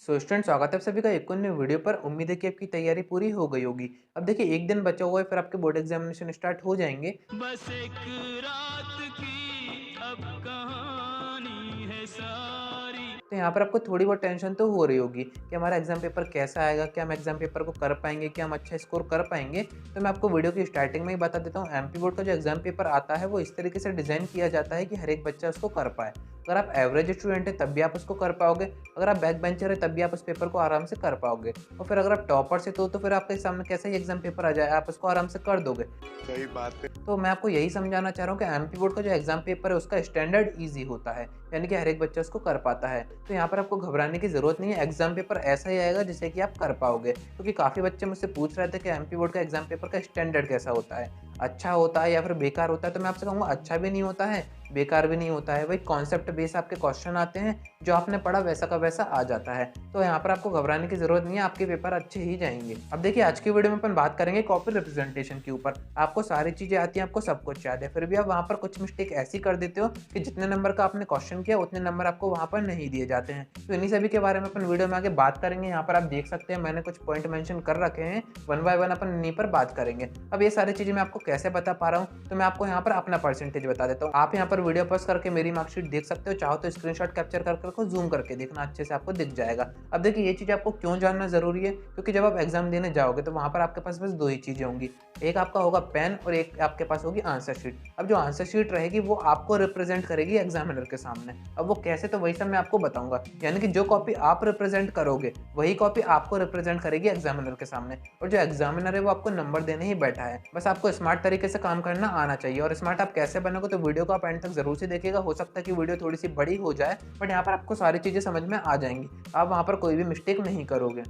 Student स्वागत है आप सभी का एक और नए वीडियो पर। उम्मीद है कि आपकी तैयारी पूरी हो गई होगी। अब देखिए एक दिन बचा हुआ है, फिर आपके बोर्ड एग्जामिनेशन स्टार्ट हो जाएंगे। बस एक रात की अब कहानी है सारी। तो यहाँ पर आपको थोड़ी बहुत टेंशन तो हो रही होगी कि हमारा एग्जाम पेपर कैसा आएगा, क्या हम एग्जाम पेपर को कर पाएंगे, क्या हम अच्छा स्कोर कर पाएंगे। तो मैं आपको वीडियो की स्टार्टिंग में ही बता देता हूँ, एमपी बोर्ड का जो एग्जाम पेपर आता है वो इस तरीके से डिजाइन किया जाता है कि हर एक बच्चा उसको कर पाए। अगर आप एवरेज स्टूडेंट है तब भी आप उसको कर पाओगे, अगर आप बैक बेंचर है तब भी आप उस पेपर को आराम से कर पाओगे, और फिर अगर आप टॉपर से तो फिर आपके सामने कैसा ही एग्जाम पेपर आ जाए आप उसको आराम से कर दोगे। सही बात है। तो मैं आपको यही समझाना चाह रहा हूँ कि एमपी बोर्ड का जो एग्जाम पेपर है उसका स्टैंडर्ड ईजी होता है, यानी कि हर एक बच्चा उसको कर पाता है। तो यहाँ पर आपको घबराने की जरूरत नहीं है, एग्जाम पेपर ऐसा ही आएगा जिससे कि आप कर पाओगे। क्योंकि काफ़ी बच्चे मुझसे पूछ रहे थे कि एमपी बोर्ड का एग्जाम पेपर का स्टैंडर्ड कैसा होता है, अच्छा होता है या फिर बेकार होता है। तो मैं आपसे कहूँगा अच्छा भी नहीं होता है, बेकार भी नहीं होता है। वही कॉन्सेप्ट बेस आपके क्वेश्चन आते हैं, जो आपने पढ़ा वैसा का वैसा आ जाता है। तो यहाँ पर आपको घबराने की जरूरत नहीं है, आपके पेपर अच्छे ही जाएंगे। अब देखिए आज की वीडियो में अपन बात करेंगे कॉपी रिप्रेजेंटेशन के ऊपर। आपको सारी चीजें आती हैं, आपको सब कुछ याद है, फिर भी आप वहाँ पर कुछ मिस्टेक ऐसी कर देते हो कि जितने नंबर का आपने क्वेश्चन किया उतने नंबर आपको वहाँ पर नहीं दिए जाते हैं। तो इन्हीं सभी के बारे में अपन वीडियो में आगे बात करेंगे। यहाँ पर आप देख सकते हैं मैंने कुछ पॉइंट मेंशन कर रखे हैं, वन बाय वन अपन इन्हीं पर बात करेंगे। अब ये सारी चीजें मैं आपको कैसे बता पा रहा हूँ, तो मैं आपको यहाँ पर अपना परसेंटेज बता देता हूँ। आप यहाँ पर वीडियो पॉज करके मेरी मार्कशीट देख सकते हो, चाहो तो स्क्रीनशॉट कैप्चर करके रखो, जूम करके देखना, अच्छे से आपको दिख जाएगा। अब देखिए ये चीज़ आपको क्यों जानना जरूरी है, क्योंकि जब आप एग्जाम देने जाओगे तो वहाँ पर आपके पास बस दो ही चीज़ें होंगी, एक आपका होगा पेन और एक आपके पास होगी आंसर शीट। अब जो आंसर शीट रहेगी वो आपको रिप्रेजेंट करेगी एग्जामिनर के सामने। अब वो कैसे, तो वही सब मैं आपको बताऊंगा। यानी कि जो कॉपी आप रिप्रेजेंट करोगे वही कॉपी आपको रिप्रेजेंट करेगी एग्जामिनर के सामने, और जो एग्जामिनर है वो आपको नंबर देने ही बैठा है। बस आपको स्मार्ट तरीके से काम करना आना चाहिए। और स्मार्ट आप कैसे बनोगे, तो वीडियो को आप एंड तक जरूर से देखिएगा। हो सकता है कि वीडियो थोड़ी सी बड़ी हो जाए, बट यहाँ पर आपको सारी चीजें समझ में आ जाएंगी, आप वहाँ पर कोई भी मिस्टेक नहीं करोगे।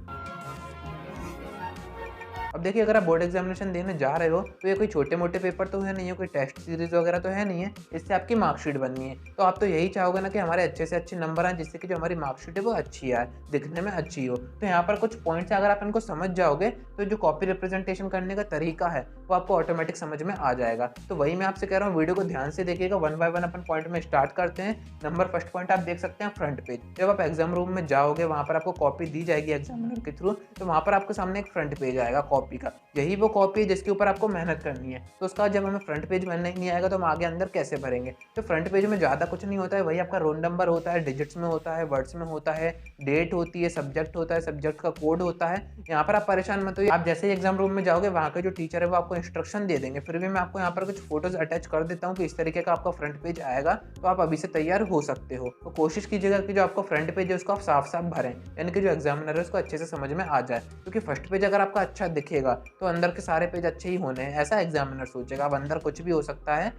अब देखिए अगर आप बोर्ड एग्जामिनेशन देने जा रहे हो तो ये कोई छोटे मोटे पेपर तो है नहीं है, कोई टेस्ट सीरीज वगैरह तो है नहीं है, इससे आपकी मार्कशीट बननी है। तो आप तो यही चाहोगे ना कि हमारे अच्छे से अच्छे नंबर आए, जिससे कि जो हमारी मार्कशीट है वो अच्छी आए, दिखने में अच्छी हो। तो यहाँ पर कुछ पॉइंट्स अगर आप इनको समझ जाओगे तो जो कॉपी रिप्रेजेंटेशन करने का तरीका है वो आपको ऑटोमेटिक समझ में आ जाएगा। तो वही मैं आपसे कह रहा हूँ, वीडियो को ध्यान से देखिएगा, one by one upon point में स्टार्ट करते हैं। नंबर फर्स्ट पॉइंट आप देख सकते हैं फ्रंट पेज। जब आप एग्जाम रूम में जाओगे वहाँ पर आपको कॉपी दी जाएगी एग्जामिनर के थ्रू, तो वहाँ पर आपके सामने एक फ्रंट पेज आएगा कॉपी का, यही वो कॉपी है जिसके ऊपर आपको मेहनत करनी है। तो उसका जब हमें फ्रंट पेज बनने नहीं आएगा तो हम आगे अंदर कैसे भरेंगे। तो फ्रंट पेज में ज़्यादा कुछ नहीं होता है, वही आपका रोल नंबर होता है, डिजिट्स में होता है, वर्ड्स में होता है, डेट होती है, सब्जेक्ट होता है, सब्जेक्ट का कोड होता है। यहाँ पर आप परेशान मत होइए, आप जैसे ही एग्जाम रूम में जाओगे वहाँ के जो टीचर है वो आपको इंस्ट्रक्शन दे देंगे। फिर भी मैं आपको यहाँ पर कुछ फोटोज अटैच कर देता हूँ कि इस तरीके का आपका फ्रंट पेज आएगा, तो आप अभी से तैयार हो सकते हो। तो कोशिश कीजिएगा कि जो आपका फ्रंट पेज है उसको आप साफ साफ भरें, यानी कि जो एग्जामिनर है उसको अच्छे से समझ में आ जाए। क्योंकि फर्स्ट पेज अगर आपका अच्छा दिखेगा तो अंदर के सारे पेज अच्छे ही होने हैं, ऐसा एग्जामिनर सोचेगा। अब अंदर कुछ भी हो सकता है।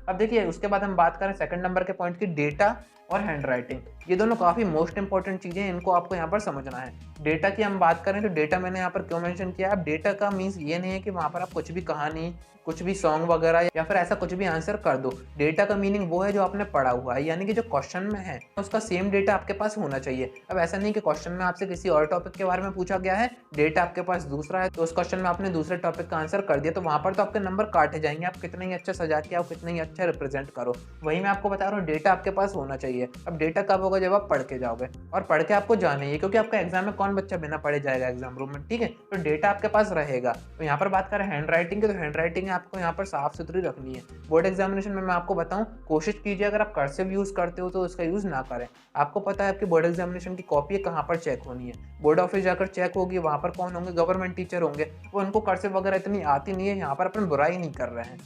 अब देखिए उसके बाद हम बात करें सेकंड नंबर के पॉइंट की, डेटा और हैंड राइटिंग। ये दोनों काफ़ी मोस्ट इंपॉर्टेंट चीज़ें हैं, इनको आपको यहाँ पर समझना है। डेटा की हम बात करें तो डेटा मैंने यहाँ पर क्यों मेंशन किया है। अब डेटा का मीन्स ये नहीं है कि वहाँ पर आप कुछ भी कहानी, कुछ भी सॉन्ग वगैरह या फिर ऐसा कुछ भी आंसर कर दो। डेटा का मीनिंग वो है जो आपने पढ़ा हुआ है, यानी कि जो क्वेश्चन में है उसका सेम डेटा आपके पास होना चाहिए। अब ऐसा नहीं कि क्वेश्चन में आपसे किसी और टॉपिक के बारे में पूछा गया है, डेटा आपके पास दूसरा है, तो उस क्वेश्चन में आपने दूसरे टॉपिक का आंसर कर दिया, तो वहाँ पर तो आपके नंबर काटे जाएंगे, आप कितना ही अच्छा सजा के, आप कितना ही अच्छा रिप्रेजेंट करो। वही मैं आपको बता रहा हूँ, डेटा आपके पास होना चाहिए। अब डेटा कब होगा, जब आप पढ़ के जाओगे, और पढ़ के आपको जाने ही, क्योंकि आपका एग्जाम में कौन बच्चा बिना पढ़े जाएगा एग्जाम रूम में, ठीक है। तो डेटा आपके पास रहेगा। तो यहाँ पर बात करें हैंड राइटिंग की, तो हैंड राइटिंग आपको यहाँ पर साफ सुथरी रखनी है। बोर्ड एग्जामिनेशन में मैं आपको बताऊं, कोशिश कीजिए अगर आप कर्सिव यूज करते हो तो उसका यूज ना करें। आपको पता है आपकी बोर्ड एग्जामिनेशन की कॉपी कहाँ पर चेक होनी है, बोर्ड ऑफिस जाकर चेक होगी। वहाँ पर कौन होंगे, गवर्नमेंट टीचर होंगे, वो उनको कर्सिव वगैरह इतनी आती नहीं है। यहाँ पर अपन बुराई नहीं कर रहे हैं।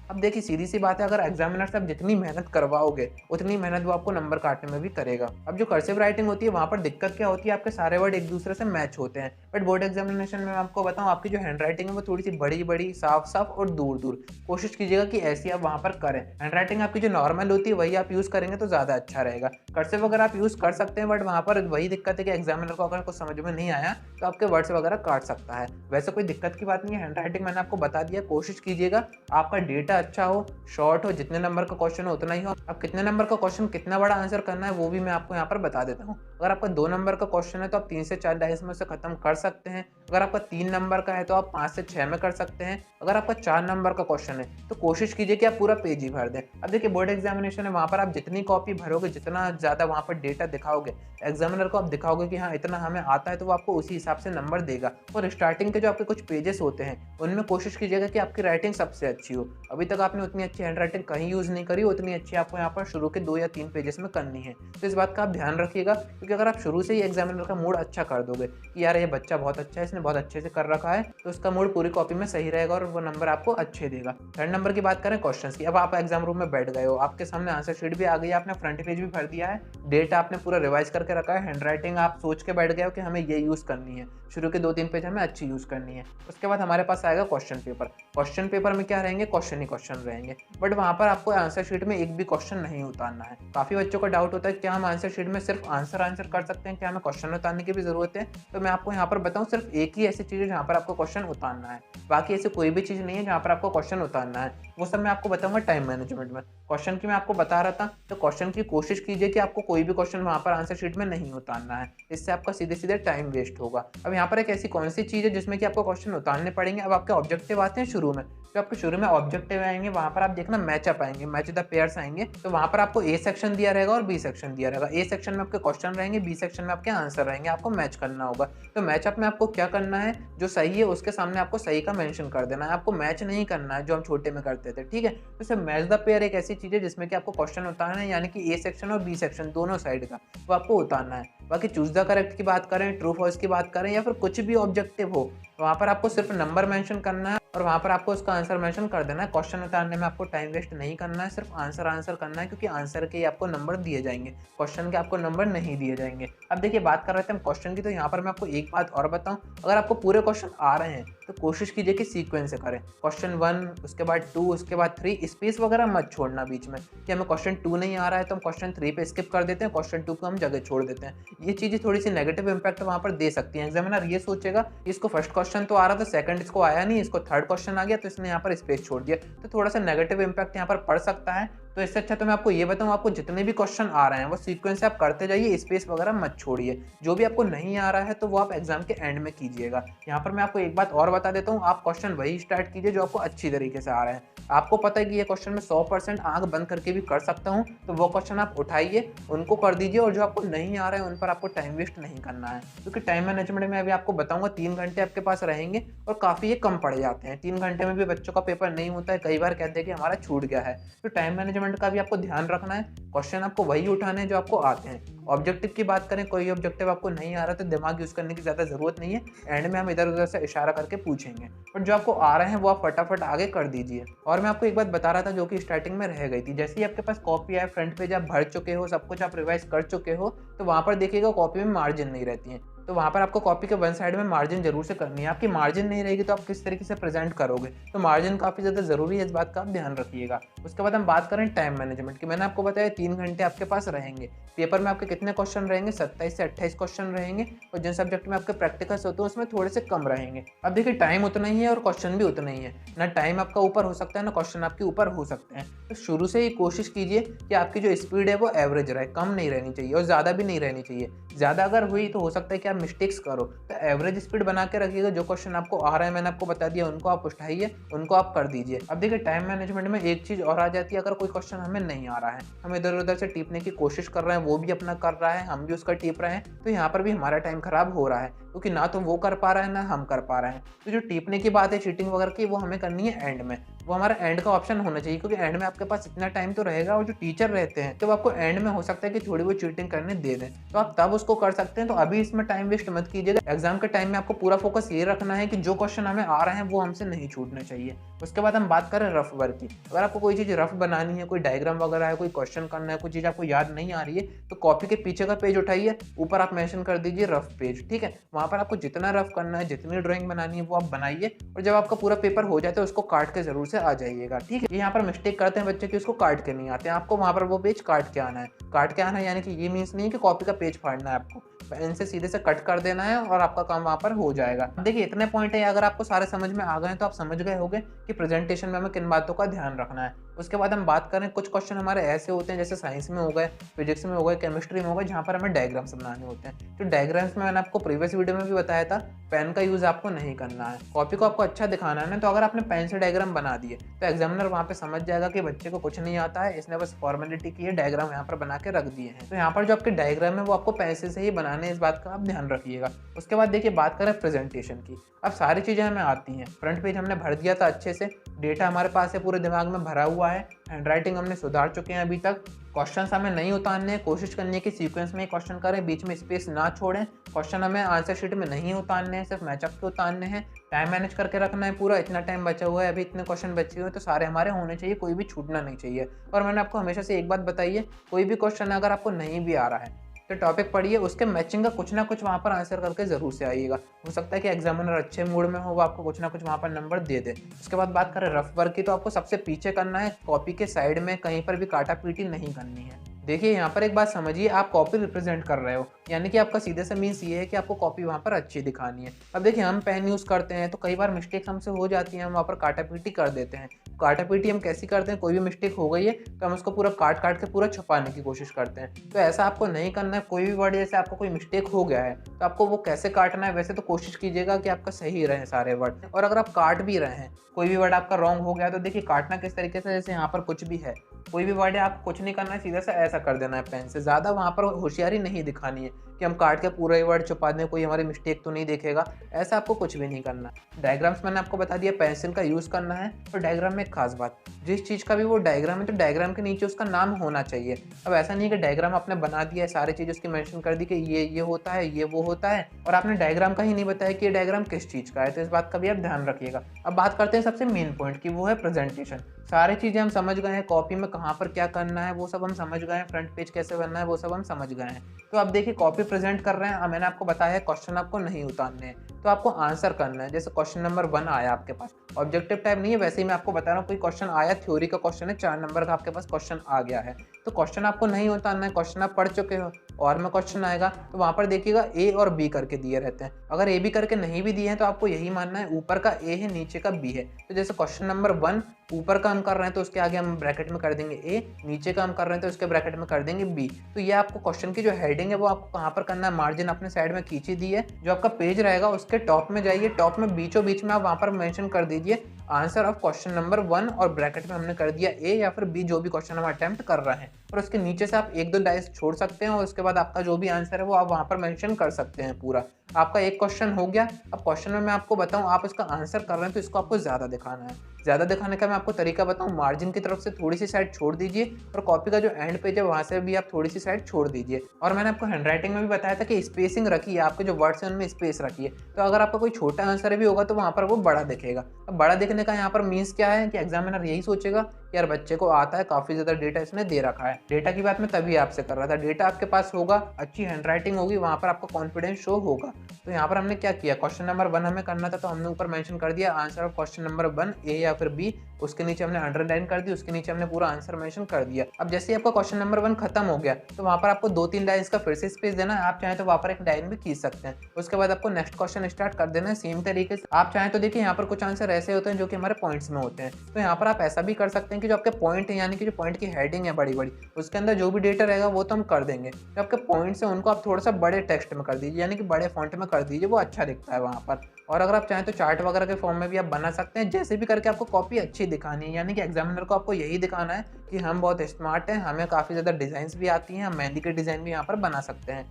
अब देखिए सीधी सी बात है, अगर एग्जामिनर से आप जितनी मेहनत करवाओगे उतनी मेहनत वो आपको नंबर काटने में भी करेगा। अब जो कर्सिव राइटिंग होती है वहाँ पर दिक्कत क्या होती है, आपके सारे वर्ड एक दूसरे से मैच होते हैं। बट बोर्ड एग्जामिनेशन में मैं आपको बताऊँ, आपकी जो हैंड राइटिंग है वो थोड़ी सी बड़ी बड़ी, साफ साफ और दूर दूर, कोशिश कीजिएगा कि ऐसी आप वहाँ पर करें। हैंड राइटिंग आपकी जो नॉर्मल होती है वही आप यूज़ करेंगे तो ज़्यादा अच्छा रहेगा। कर्सिव वगैरह आप यूज़ कर सकते हैं, बट वहाँ पर वही दिक्कत है कि एग्जामिनर को अगर कुछ समझ में नहीं आया तो आपके वर्ड्स वगैरह काट सकता है। वैसे कोई दिक्कत की बात नहीं है, हैंड राइटिंग मैंने आपको बता दिया। कोशिश कीजिएगा आपका डेटा अच्छा हो, शॉर्ट हो, जितने नंबर का क्वेश्चन हो उतना ही हो। अब कितने नंबर का क्वेश्चन कितना बड़ा आंसर करना है वो भी मैं आपको यहाँ पर बता देता हूँ। अगर आपका 2 नंबर का क्वेश्चन है तो आप 3 से 4 डायस में उसे खत्म कर सकते हैं। अगर आपका 3 नंबर का है तो आप 5 से 6 में कर सकते हैं। अगर आपका 4 नंबर का क्वेश्चन है तो कोशिश कीजिए कि आप पूरा पेज ही भर दें। अब देखिए बोर्ड एग्जामिनेशन है, वहाँ पर आप जितनी कॉपी भरोगे, जितना ज़्यादा वहाँ पर डेटा दिखाओगे, एग्जामिनर को आप दिखाओगे कि हाँ इतना हमें आता है, तो वो आपको उसी हिसाब से नंबर देगा। और स्टार्टिंग के जो आपके कुछ पेजेस होते हैं उनमें कोशिश कीजिएगा कि आपकी राइटिंग सबसे अच्छी हो। अभी तक आपने उतनी अच्छी हैंड राइटिंग कहीं यूज़ नहीं करी, उतनी अच्छी आपको यहाँ पर शुरू के 2 या 3 पेजेस में करनी है। तो इस बात का आप ध्यान रखिएगा, क्योंकि अगर आप शुरू से ही एग्जामिनर का मूड अच्छा कर दोगे कि यार ये बच्चा बहुत अच्छा है, इसने बहुत अच्छे से कर रखा है, तो उसका मूड पूरी कॉपी में सही रहेगा और वो नंबर आपको अच्छे देगा। 3rd नंबर की बात करें क्वेश्चन की। अब आप एग्जाम रूम में बैठ गए हो, आपके सामने आंसर शीट भी आ गई है, आपने फ्रंट पेज भी भर दिया है, डेटा आपने पूरा रिवाइज करके रखा है, हैंड राइटिंग आप सोच के बैठ गए हो कि हमें ये यूज़ करनी है, शुरू के 2-3 पेज हमें अच्छी यूज़ करनी है। उसके बाद हमारे पास आएगा क्वेश्चन पेपर। क्वेश्चन पेपर में क्या रहेंगे, क्वेश्चन ही क्वेश्चन रहेंगे, बट वहाँ पर आपको आंसर शीट में एक भी क्वेश्चन नहीं उतारना है। काफ़ी बच्चों का डाउट होता है क्या हम आंसर शीट में सिर्फ आंसर कर सकते हैं, क्या हमें क्वेश्चन उतारने की भी ज़रूरत है? तो मैं आपको यहाँ पर बताऊँ, सिर्फ एक ही ऐसी चीज़ है जहाँ पर आपको क्वेश्चन उतारना है, बाकी ऐसी कोई भी चीज़ नहीं है जहाँ पर आपको क्वेश्चन उतारना है। वो सब मैं आपको बताऊंगा टाइम मैनेजमेंट में। क्वेश्चन की मैं आपको बता रहा था, तो क्वेश्चन की कोशिश कीजिए कि आपको कोई भी क्वेश्चन वहाँ पर आंसर शीट में नहीं उतारना है, इससे आपका सीधे सीधे टाइम वेस्ट होगा। अब यहाँ पर एक ऐसी कौन सी चीज़ है जिसमें कि आपको क्वेश्चन उतारने पड़ेंगे। अब आपके ऑब्जेक्टिव आते हैं शुरू में, जो आपके शुरू में ऑब्जेक्टिव आएंगे वहाँ पर आप देखना मैचअप आएंगे, मैच द पेयर्स आएंगे। तो वहाँ पर आपको ए सेक्शन दिया रहेगा और बी सेक्शन दिया रहेगा। ए सेक्शन में आपके क्वेश्चन रहेंगे, बी सेक्शन में आपके आंसर रहेंगे, आपको मैच करना होगा। तो मैचअप में आपको क्या करना है, जो सही है उसके सामने आपको सही का मेंशन कर देना है, आपको मैच नहीं करना है जो हम छोटे में करते थे, ठीक है। तो इसे मैच द पेयर एक ऐसी चीज़ है जिसमें कि आपको क्वेश्चन उतारना है, यानी कि ए सेक्शन और बी सेक्शन दोनों साइड का वो आपको उतारना है। बाकी चूज द करेक्ट की बात करें, ट्रू फॉल्स की बात करें, या फिर कुछ भी ऑब्जेक्टिव हो, वहाँ पर आपको सिर्फ नंबर मेंशन करना है और वहाँ पर आपको उसका आंसर मेंशन कर देना है। क्वेश्चन उतारने में आपको टाइम वेस्ट नहीं करना है, सिर्फ आंसर करना है, क्योंकि आंसर के आपको नंबर दिए जाएंगे, क्वेश्चन के आपको नंबर नहीं दिए जाएंगे। अब देखिए बात कर रहे थे हम क्वेश्चन की, तो यहाँ पर मैं आपको एक बात और बताऊँ, अगर आपको पूरे क्वेश्चन आ रहे हैं तो कोशिश कीजिए कि सीक्वेंस से करें। क्वेश्चन 1, उसके बाद 2, उसके बाद 3, स्पेस वगैरह मत छोड़ना बीच में कि हमें क्वेश्चन 2 नहीं आ रहा है तो हम क्वेश्चन 3 पे स्किप कर देते हैं, क्वेश्चन 2 को हम जगह छोड़ देते हैं। ये चीज़ें थोड़ी सी नेगेटिव इंपैक्ट वहाँ पर दे सकती हैं। एग्जामिनर ये सोचेगा कि इसको फर्स्ट क्वेश्चन तो आ रहा था, सेकंड इसको आया नहीं, इसको थर्ड क्वेश्चन आ गया तो इसने यहाँ पर स्पेस छोड़ दिया, तो थोड़ा सा नेगेटिव इंपैक्ट यहाँ पर पड़ सकता है। तो इससे अच्छा तो मैं आपको ये बताऊँ, आपको जितने भी क्वेश्चन आ रहे हैं वो सीक्वेंस से आप करते जाइए, स्पेस वगैरह मत छोड़िए। जो भी आपको नहीं आ रहा है तो वो आप एग्जाम के एंड में कीजिएगा। यहाँ पर मैं आपको एक बात और बता देता हूँ, आप क्वेश्चन वही स्टार्ट कीजिए जो आपको अच्छी तरीके से आ रहे हैं। आपको पता है कि ये क्वेश्चन मैं 100% आंख बंद करके भी कर सकता हूँ, तो वो क्वेश्चन आप उठाइए, उनको कर दीजिए, और जो आपको नहीं आ रहा है उन पर आपको टाइम वेस्ट नहीं करना है। क्योंकि टाइम मैनेजमेंट में अभी आपको बताऊंगा 3 घंटे आपके पास रहेंगे और काफ़ी ये कम पड़ जाते हैं। 3 घंटे में भी बच्चों का पेपर नहीं होता है, कई बार कहते हैं कि हमारा छूट गया है। तो टाइम मैनेजमेंट का भी आपको ध्यान रखना है, क्वेश्चन आपको वही उठाने हैं जो आपको आते हैं। ऑब्जेक्टिव की बात करें, कोई ऑब्जेक्टिव आपको नहीं आ रहा तो दिमाग यूज़ करने की ज़्यादा ज़रूरत नहीं है, एंड में हम इधर उधर से इशारा करके पूछेंगे, बट जो आपको आ रहे हैं वो आप फटाफट आगे कर दीजिए। और मैं आपको एक बात बता रहा था जो कि स्टार्टिंग में रह गई थी, जैसे ही आपके पास कॉपी आए, फ्रंट पेज आप भर चुके हो, सब कुछ आप रिवाइज कर चुके हो, तो वहाँ पर देखिएगा कॉपी में मार्जिन नहीं रहती है, तो वहाँ पर आपको कॉपी के वन साइड में मार्जिन जरूर से करनी है। आपकी मार्जिन नहीं रहेगी तो आप किस तरीके से प्रेजेंट करोगे, तो मार्जिन काफ़ी ज़्यादा ज़रूरी है, इस बात का आप ध्यान रखिएगा। उसके बाद हम बात करें टाइम मैनेजमेंट की। मैंने आपको बताया 3 घंटे आपके पास रहेंगे। पेपर में आपके कितने क्वेश्चन रहेंगे, 27 से 28 क्वेश्चन रहेंगे, और जिन सब्जेक्ट में आपके प्रैक्टिकल्स होते हैं उसमें थोड़े से कम रहेंगे। अब देखिए टाइम उतना ही है और क्वेश्चन भी उतना ही है, ना टाइम आपका ऊपर हो सकता है ना क्वेश्चन आपके ऊपर हो सकते हैं। तो शुरू से ही कोशिश कीजिए कि आपकी जो स्पीड है वो एवरेज रहे, कम नहीं रहनी चाहिए और ज़्यादा भी नहीं रहनी चाहिए। ज़्यादा अगर हुई तो हो सकता है कि आप मिस्टेक्स करो, तो एवरेज स्पीड बना के रखिएगा। जो क्वेश्चन आपको आ रहा है मैंने आपको बता दिया, उनको आप उठाइए, उनको आप कर दीजिए। अब देखिए टाइम मैनेजमेंट में एक चीज़ और आ जाती है, अगर कोई क्वेश्चन हमें नहीं आ रहा है, हम इधर उधर से टीपने की कोशिश कर रहे हैं, वो भी अपना कर रहा है, हम भी उसका टीप रहे हैं, तो यहाँ पर भी हमारा टाइम खराब हो रहा है, क्योंकि ना तो वो कर पा रहा है ना हम कर पा रहे हैं। तो जो टीपने की बात है चीटिंग वगैरह की, वो हमें करनी है एंड में, वो हमारा एंड का ऑप्शन होना चाहिए, क्योंकि एंड में आपके पास इतना टाइम तो रहेगा, और जो टीचर रहते हैं तो आपको एंड में हो सकता है कि थोड़ी बहुत चीटिंग करने दे दें, तो आप तब उसको कर सकते हैं। तो अभी इसमें टाइम वेस्ट मत कीजिएगा। एग्जाम के टाइम में आपको पूरा फोकस ये रखना है कि जो क्वेश्चन हमें आ रहे हैं वो हमसे नहीं छूटने चाहिए। उसके बाद हम बात करें रफ वर्क की। अगर आपको कोई चीज़ रफ बनानी है, कोई डायग्राम वगैरह है, कोई क्वेश्चन करना है, कोई चीज़ आपको याद नहीं आ रही है, तो कॉपी के पीछे का पेज उठाइए, ऊपर आप मेंशन कर दीजिए रफ पेज, ठीक है। वहाँ वहाँ पर आपको जितना रफ करना है, जितनी ड्राइंग बनानी है वो आप बनाइए, और जब आपका पूरा पेपर हो जाता है उसको काट के ज़रूर से आ जाइएगा, ठीक है। ये यहाँ पर मिस्टेक करते हैं बच्चे कि उसको काट के नहीं आते हैं, आपको वहाँ पर वो पेज काट के आना है। काट के आना है यानी कि ये मीन्स नहीं है कि कॉपी का पेज फाड़ना है, आपको पेन से सीधे से कट कर देना है और आपका काम वहाँ पर हो जाएगा। देखिए इतने पॉइंट है, अगर आपको सारे समझ में आ गए तो आप समझ गए होंगे कि प्रेजेंटेशन में हमें किन बातों का ध्यान रखना है। उसके बाद हम बात करें, कुछ क्वेश्चन हमारे ऐसे होते हैं जैसे साइंस में हो गए, फिजिक्स में हो गए, केमिस्ट्री में हो गए, जहाँ पर हमें डायग्राम्स बनाने होते हैं। तो डायग्राम्स में मैंने आपको प्रीवियस वीडियो में भी बताया था, पेन का यूज़ आपको नहीं करना है, कॉपी को आपको अच्छा दिखाना है ना। तो अगर आपने पेन से डायग्राम बना दिए तो एग्जामिनर वहाँ पे समझ जाएगा कि बच्चे को कुछ नहीं आता है, इसने बस फॉर्मेलिटी की है, डायग्राम यहाँ पर बना के रख दिए हैं। तो यहाँ पर जो आपके डायग्राम है वो आपको पेंसिल से ही बनाने हैं, इस बात का आप ध्यान रखिएगा। उसके बाद देखिए बात करें प्रेजेंटेशन की। अब सारी चीज़ें हमें आती हैं, फ्रंट पेज हमने भर दिया था अच्छे से, डेटा हमारे पास है, पूरे दिमाग में भरा हुआ है, हैंडराइटिंग हमने सुधार चुके हैं अभी तक। क्वेश्चंस हमें नहीं उतारने हैं, कोशिश करनी है कि सीक्वेंस में ही क्वेश्चन करें, बीच में स्पेस ना छोड़ें। क्वेश्चन हमें आंसर शीट में नहीं उतारने हैं, सिर्फ मैचअप के उतारने हैं। टाइम मैनेज करके रखना है पूरा, इतना टाइम बचा हुआ है, अभी इतने क्वेश्चन बचे हुए हैं तो सारे हमारे होने चाहिए, कोई भी छूटना नहीं चाहिए। और मैंने आपको हमेशा से एक बात बताई है, कोई भी क्वेश्चन अगर आपको नहीं भी आ रहा है तो टॉपिक पढ़िए, उसके मैचिंग का कुछ ना कुछ वहाँ पर आंसर करके ज़रूर से आइएगा। हो सकता है कि एग्जामिनर अच्छे मूड में हो, वो आपको कुछ ना कुछ वहाँ पर नंबर दे दे। उसके बाद बात करें रफ वर्क की, तो आपको सबसे पीछे करना है, कॉपी के साइड में कहीं पर भी काटा पीटी नहीं करनी है। देखिए यहाँ पर एक बात समझिए, आप कॉपी रिप्रेजेंट कर रहे हो, यानी कि आपका सीधे से मीन्स ये है कि आपको कॉपी वहाँ पर अच्छी दिखानी है। अब देखिए हम पेन यूज़ करते हैं तो कई बार मिस्टेक हमसे हो जाती है, हम वहाँ पर काटा पीटी कर देते हैं। काटा पीटी हम कैसी करते हैं, कोई भी मिस्टेक हो गई है तो हम उसको पूरा काट काट के पूरा छुपाने की कोशिश करते हैं। तो ऐसा आपको नहीं करना है। कोई भी वर्ड जैसे आपको कोई मिस्टेक हो गया है तो आपको वो कैसे काटना है, वैसे तो कोशिश कीजिएगा कि आपका सही रहे सारे वर्ड। और अगर आप काट भी रहे हैं, कोई भी वर्ड आपका रॉन्ग हो गया तो देखिए काटना किस तरीके से, जैसे यहाँ पर कुछ भी है, कोई भी वर्ड है, आपको कुछ नहीं करना है, सीधा सा ऐसा कर देना है पेन से। ज़्यादा वहाँ पर होशियारी नहीं दिखानी है कि हम काट के पूरा ही वर्ड छुपा दें, कोई हमारी मिस्टेक तो नहीं देखेगा, ऐसा आपको कुछ भी नहीं करना। डायग्राम्स मैंने आपको बता दिया, पेंसिल का यूज़ करना है। और डायग्राम में एक खास बात, जिस चीज़ का भी वो डायग्राम है तो डायग्राम के नीचे उसका नाम होना चाहिए। अब ऐसा नहीं है कि डायग्राम आपने बना दिया है, सारी चीज़ उसकी मेंशन कर दी कि ये होता है, ये वो होता है, और आपने डायग्राम का ही नहीं बताया कि ये डायग्राम किस चीज़ का है। तो इस बात का भी आप ध्यान रखिएगा। अब बात करते हैं सबसे मेन पॉइंट की, वो है प्रेजेंटेशन। सारी चीज़ें हम समझ गए हैं, कॉपी में कहाँ पर क्या करना है वो सब हम समझ गए हैं, फ्रंट पेज कैसे बनना है वो सब हम समझ गए हैं। तो अब देखिए कॉपी प्रेजेंट कर रहे हैं, मैंने आपको बताया है क्वेश्चन आपको नहीं उतारने हैं, तो आपको आंसर करना है। जैसे क्वेश्चन नंबर 1 आया आपके पास, ऑब्जेक्टिव टाइप नहीं है, वैसे ही मैं आपको बता रहा हूँ, कोई क्वेश्चन आया, थ्योरी का क्वेश्चन है, 4 नंबर का आपके पास क्वेश्चन आ गया है, तो क्वेश्चन आपको नहीं उतारना है, क्वेश्चन आप पढ़ चुके हो। और में क्वेश्चन आएगा तो वहाँ पर देखिएगा ए और बी करके दिए रहते हैं। अगर ए बी करके नहीं भी दिए हैं तो आपको यही मानना है ऊपर का ए है, नीचे का बी है। तो जैसे क्वेश्चन नंबर 1 ऊपर का हम कर रहे हैं तो उसके आगे हम ब्रैकेट में कर देंगे ए, नीचे का हम कर रहे हैं तो उसके ब्रैकेट में कर देंगे बी। तो ये आपको क्वेश्चन की जो हेडिंग है वो आपको कहाँ पर करना है, मार्जिन अपने साइड में खींची दी है, जो आपका पेज रहेगा उसके टॉप में जाइए, टॉप में बीचों बीच में आप वहाँ पर मेंशन कर दीजिए आंसर ऑफ क्वेश्चन नंबर 1, और ब्रैकेट में हमने कर दिया ए या फिर बी, जो भी क्वेश्चन हम अटेम्प्ट कर रहे हैं। और उसके नीचे से आप 1-2 डाइस छोड़ सकते हैं और उसके बाद आपका जो भी आंसर है वो आप वहाँ पर मेंशन कर सकते हैं पूरा। आपका एक क्वेश्चन हो गया। अब क्वेश्चन में मैं आपको बताऊं, आप इसका आंसर कर रहे हैं तो इसको आपको ज़्यादा दिखाना है। ज़्यादा दिखाने का मैं आपको तरीका बताऊं, मार्जिन की तरफ से थोड़ी सी साइड छोड़ दीजिए और कॉपी का जो एंड पेज है वहाँ से भी आप थोड़ी सी साइड छोड़ दीजिए। और मैंने आपको हैंडराइटिंग में भी बताया था कि स्पेसिंग रखिए, आपके जो वर्ड्स हैं उनमें स्पेस रखिए। तो अगर आपका कोई छोटा आंसर भी होगा तो वहाँ पर वो बड़ा दिखेगा। अब बड़ा दिखने का यहाँ पर मीन्स क्या है कि एग्जामिनर यही सोचेगा कि यार बच्चे को आता है, काफ़ी ज़्यादा डेटा इसने दे रखा है। डेटा की बात मैं तभी आपसे कर रहा था, डेटा आपके पास होगा, अच्छी हैंडराइटिंग होगी, वहाँ पर आपका कॉन्फिडेंस शो होगा। तो यहाँ पर हमने क्या किया, क्वेश्चन नंबर 1 हमें करना था तो हमने ऊपर मेंशन कर दिया आंसर ऑफ क्वेश्चन नंबर 1 ए या फिर बी, उसके नीचे हमने अंडरलाइन कर दी, उसके नीचे हमने पूरा आंसर मेंशन कर दिया। अब जैसे ही आपका क्वेश्चन नंबर 1 खत्म हो गया तो वहाँ पर आपको 2-3 लाइन्स का फिर से स्पेस देना है। आप चाहें तो वहाँ पर एक लाइन भी खींच सकते हैं। उसके बाद आपको नेक्स्ट क्वेश्चन स्टार्ट कर देना है सेम तरीके से। आप चाहें तो देखिए यहाँ पर कुछ आंसर ऐसे होते हैं जो कि हमारे पॉइंट्स में होते हैं, तो यहाँ पर आप ऐसा भी कर सकते हैं कि जो आपके पॉइंट है, यानी कि जो पॉइंट की हेडिंग है बड़ी बड़ी, उसके अंदर जो भी डेटा रहेगा वो तो हम कर देंगे, जो आपके पॉइंट्स हैं उनको आप थोड़ा सा बड़े टेक्स्ट में कर दीजिए, यानी कि बड़े फॉन्ट में कर दीजिए, वो अच्छा दिखता है वहाँ पर। और अगर आप चाहें तो चार्ट वगैरह के फॉर्म में भी आप बना सकते हैं, जैसे भी करके आपको कॉपी अच्छी दिखानी है, यानी कि एग्जामिनर को आपको यही दिखाना है कि हम बहुत स्मार्ट हैं, हमें काफ़ी ज़्यादा डिज़ाइंस भी आती हैं, हम मेहंदी के डिज़ाइन भी यहाँ पर बना सकते हैं।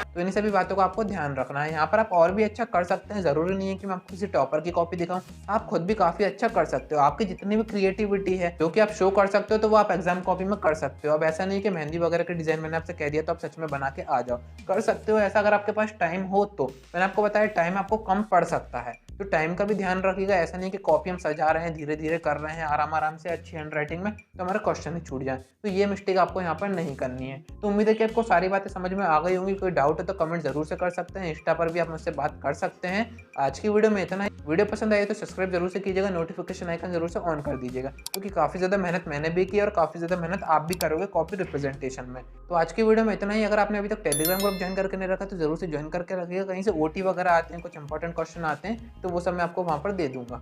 तो इन्हीं सभी बातों का आपको ध्यान रखना है। यहाँ पर आप और भी अच्छा कर सकते हैं, ज़रूरी नहीं है कि मैं आपको किसी टॉपर की कॉपी दिखाऊं, आप खुद भी काफ़ी अच्छा कर सकते हो। आपकी जितनी भी क्रिएटिविटी है जो कि आप शो कर सकते हो तो वो आप एग्जाम कॉपी में कर सकते हो। अब ऐसा नहीं कि मेहंदी वगैरह के डिज़ाइन मैंने आपसे कह दिया तो आप सच में बना के आ जाओ, कर सकते हो ऐसा अगर आपके पास टाइम हो तो। मैंने आपको बताया टाइम आपको कम पड़ सकता है, तो टाइम का भी ध्यान रखिएगा, ऐसा नहीं कि कॉपी हम सजा रहे हैं, धीरे धीरे कर रहे हैं आराम आराम से अच्छी हैंडराइटिंग में, तो हमारा क्वेश्चन ही छूट जाए। तो ये मिस्टेक आपको यहाँ पर नहीं करनी है। तो उम्मीद है कि आपको सारी बातें समझ में आ गई होंगी। कोई डाउट है तो कमेंट जरूर से कर सकते हैं, इंस्टा पर भी आप मुझसे बात कर सकते हैं। आज की वीडियो में इतना ही। वीडियो पसंद आई तो सब्सक्राइब जरूर से कीजिएगा, नोटिफिकेशन आइकन जरूर से ऑन कर दीजिएगा, क्योंकि काफ़ी ज़्यादा मेहनत मैंने भी की और काफ़ी ज़्यादा मेहनत आप भी करोगे कॉपी रिप्रेजेंटेशन में। तो आज की वीडियो में इतना ही। अगर आपने अभी तक टेलीग्राम ग्रुप ज्वाइन करके नहीं रखा तो जरूर से ज्वाइन करके रखिएगा। कहीं से ओटी वगैरह आते हैं, कुछ इंपॉर्टेंट क्वेश्चन आते हैं, तो वो सब मैं आपको वहाँ पर दे दूंगा।